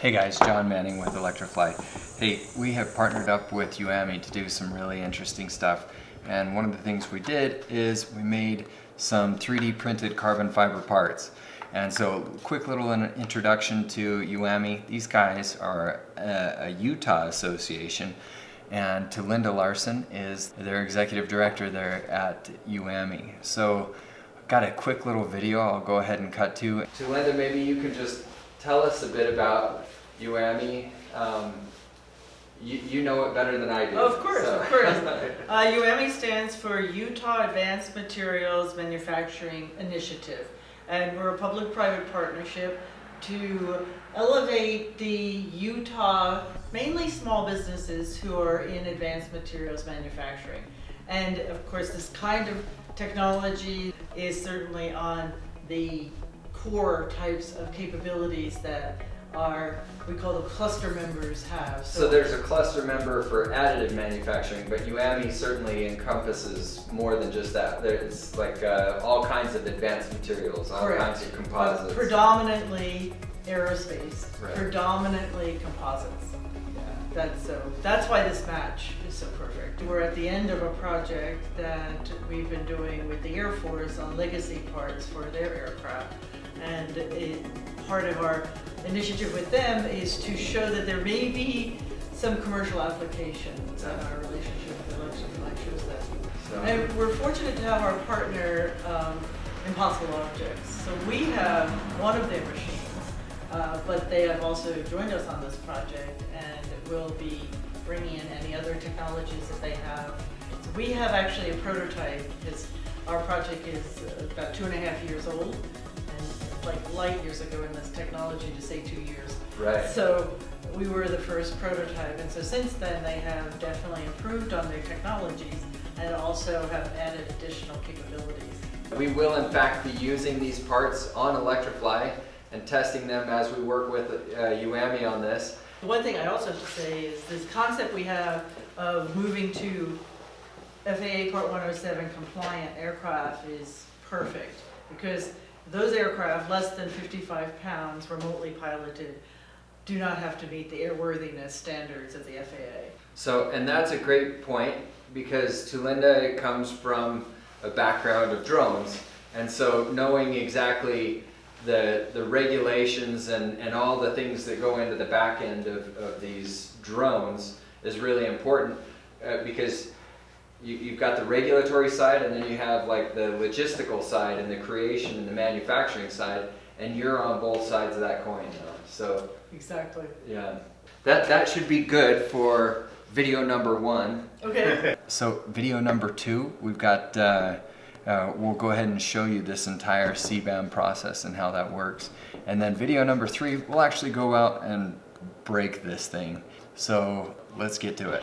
Hey guys, John Manning with ElectraFly. Hey, we have partnered up with UAMMI to do some really interesting stuff, and one of the things we did is we made some 3D printed carbon fiber parts. And so, quick little introduction to UAMMI. These guys are a Utah association, and Linda Larson is their executive director there at UAMMI. So, I've got a quick little video I'll go ahead and cut to. Linda, maybe you could just tell us a bit about UAMMI. You know it better than I do. Of course. UAMMI stands for Utah Advanced Materials Manufacturing Initiative, and we're a public-private partnership to elevate the Utah, mainly small businesses who are in advanced materials manufacturing. And of course, this kind of technology is certainly on the core types of capabilities that we call them cluster members have. So there's a cluster member for additive manufacturing, but UAMMI certainly encompasses more than just that. It's like all kinds of advanced materials, all kinds of composites. But predominantly aerospace, right. Predominantly composites. Yeah. That's why this match is so perfect. We're at the end of a project that we've been doing with the Air Force on legacy parts for their aircraft. And part of our initiative with them is to show that there may be some commercial applications, and our relationship with ElectraFly shows that. And we're fortunate to have our partner, Impossible Objects. So we have one of their machines, but they have also joined us on this project and will be bringing in any other technologies that they have. So we have actually a prototype, because our project is about 2.5 years old. Like light years ago in this technology to say 2 years. Right. So we were the first prototype, and so since then they have definitely improved on their technologies and also have added additional capabilities. We will in fact be using these parts on ElectraFly and testing them as we work with UAMMI on this. One thing I also have to say is this concept we have of moving to FAA Part 107 compliant aircraft is perfect, because those aircraft, less than 55 pounds, remotely piloted, do not have to meet the airworthiness standards of the FAA. So, and that's a great point, because to Linda, it comes from a background of drones. And so knowing exactly the regulations and all the things that go into the back end of these drones is really important, because you've got the regulatory side, and then you have like the logistical side and the creation and the manufacturing side, and you're on both sides of that coin now. So exactly. Yeah, that should be good for video number 1. Okay. So video number 2, we've got we'll go ahead and show you this entire CBAM process and how that works, and then video number 3, we'll actually go out and break this thing. So let's get to it.